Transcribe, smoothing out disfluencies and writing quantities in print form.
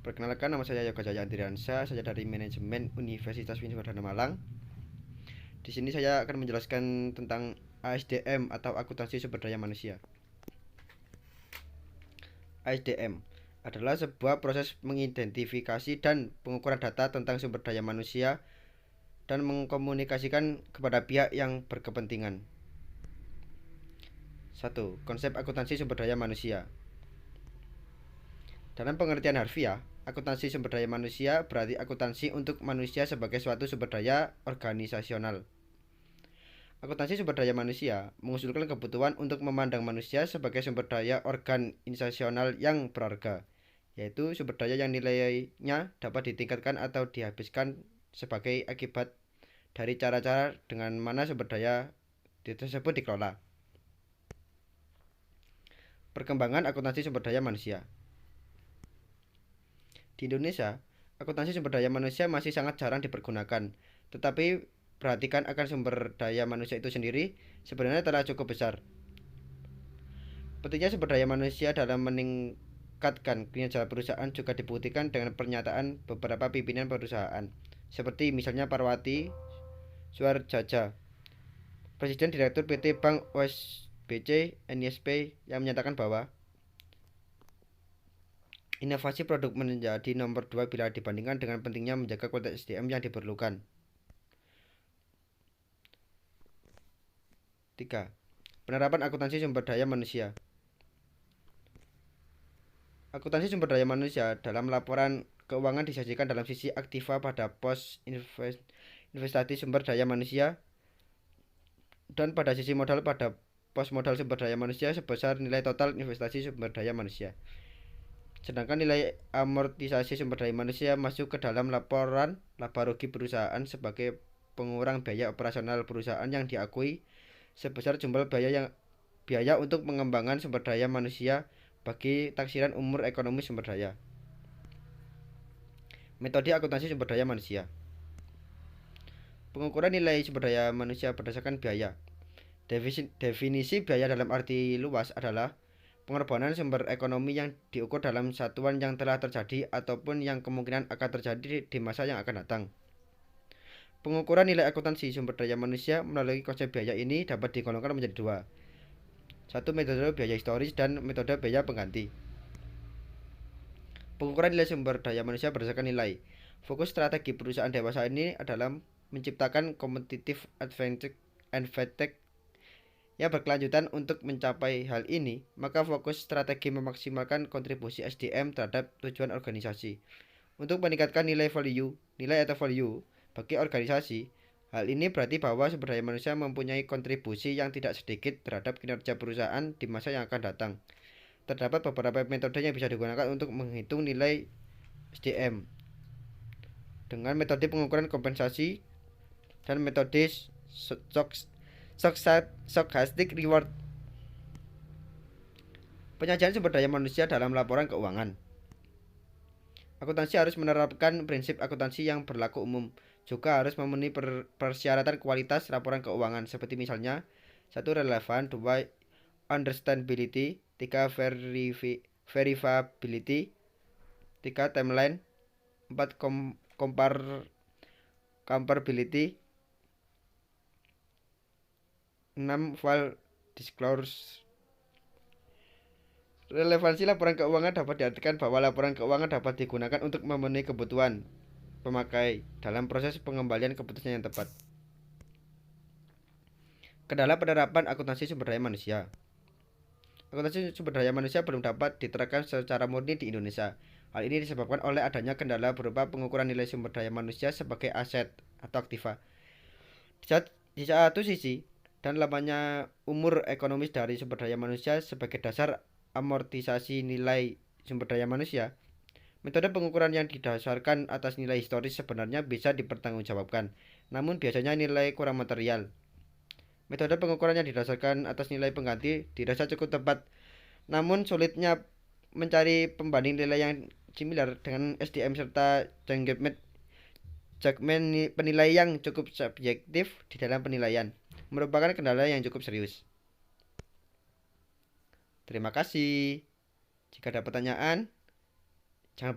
Perkenalkan, nama saya Yoga Jaya Andriansa, saya dari Manajemen Universitas Wisnu-Wardana Malang. Di sini saya akan menjelaskan tentang ASDM atau Akuntansi Sumber Daya Manusia. ASDM adalah sebuah proses mengidentifikasi dan pengukuran data tentang sumber daya manusia dan mengkomunikasikan kepada pihak yang berkepentingan. 1. Konsep akuntansi sumber daya manusia. Dalam pengertian harfiah, akuntansi sumber daya manusia berarti akuntansi untuk manusia sebagai suatu sumber daya organisasional. Akuntansi sumber daya manusia mengusulkan kebutuhan untuk memandang manusia sebagai sumber daya organisasional yang berharga, yaitu sumber daya yang nilainya dapat ditingkatkan atau dihabiskan sebagai akibat dari cara-cara dengan mana sumber daya tersebut dikelola. Perkembangan akuntansi sumber daya manusia. Di Indonesia, akuntansi sumber daya manusia masih sangat jarang dipergunakan, tetapi perhatikan akan sumber daya manusia itu sendiri sebenarnya telah cukup besar. Pentingnya sumber daya manusia dalam meningkatkan kinerja perusahaan juga dibuktikan dengan pernyataan beberapa pimpinan perusahaan, seperti misalnya Parwati Suardjaja, Presiden Direktur PT Bank OSBC NISP, yang menyatakan bahwa inovasi produk menjadi nomor 2 bila dibandingkan dengan pentingnya menjaga kualitas SDM yang diperlukan. 3. Penerapan akuntansi sumber daya manusia. Akuntansi sumber daya manusia dalam laporan keuangan disajikan dalam sisi aktiva pada pos investasi sumber daya manusia dan pada sisi modal pada pos modal sumber daya manusia sebesar nilai total investasi sumber daya manusia. Sedangkan nilai amortisasi sumber daya manusia masuk ke dalam laporan laba rugi perusahaan sebagai pengurang biaya operasional perusahaan yang diakui sebesar jumlah biaya untuk pengembangan sumber daya manusia bagi taksiran umur ekonomi sumber daya. Metode akuntansi sumber daya manusia. Pengukuran nilai sumber daya manusia berdasarkan biaya. Definisi biaya dalam arti luas adalah pengorbanan sumber ekonomi yang diukur dalam satuan yang telah terjadi ataupun yang kemungkinan akan terjadi di masa yang akan datang. Pengukuran nilai akuntansi sumber daya manusia melalui konsep biaya ini dapat digolongkan menjadi dua. Satu, metode biaya historis dan metode biaya pengganti. Pengukuran nilai sumber daya manusia berdasarkan nilai. Fokus strategi perusahaan dewasa ini adalah menciptakan competitive advantage yang berkelanjutan. Untuk mencapai hal ini, maka fokus strategi memaksimalkan kontribusi SDM terhadap tujuan organisasi. Untuk meningkatkan nilai atau value bagi organisasi, hal ini berarti bahwa sumber daya manusia mempunyai kontribusi yang tidak sedikit terhadap kinerja perusahaan di masa yang akan datang. Terdapat beberapa metode yang bisa digunakan untuk menghitung nilai SDM, dengan metode pengukuran kompensasi dan metode stochastic reward. Penyajian sumber daya manusia dalam laporan keuangan. Akuntansi harus menerapkan prinsip akuntansi yang berlaku umum, juga harus memenuhi persyaratan kualitas laporan keuangan seperti misalnya 1. Relevan, 2. Understandability, 3. Verifiability, 3. Timeline, 4. Comparability, 6. File disclosure. Relevansi laporan keuangan dapat diartikan bahwa laporan keuangan dapat digunakan untuk memenuhi kebutuhan pemakai dalam proses pengembalian keputusan yang tepat. Kendala penerapan akuntansi sumber daya manusia. Akuntansi sumber daya manusia belum dapat diterapkan secara murni di Indonesia. Hal ini disebabkan oleh adanya kendala berupa pengukuran nilai sumber daya manusia sebagai aset atau aktiva. Di satu sisi, dan lamanya umur ekonomis dari sumber daya manusia sebagai dasar amortisasi nilai sumber daya manusia, metode pengukuran yang didasarkan atas nilai historis sebenarnya bisa dipertanggungjawabkan, namun biasanya nilai kurang material. Metode pengukuran yang didasarkan atas nilai pengganti dirasa cukup tepat, namun sulitnya mencari pembanding nilai yang similar dengan SDM serta jangkauan penilaian yang cukup subjektif di dalam penilaian merupakan kendala yang cukup serius. Terima kasih. Jika ada pertanyaan,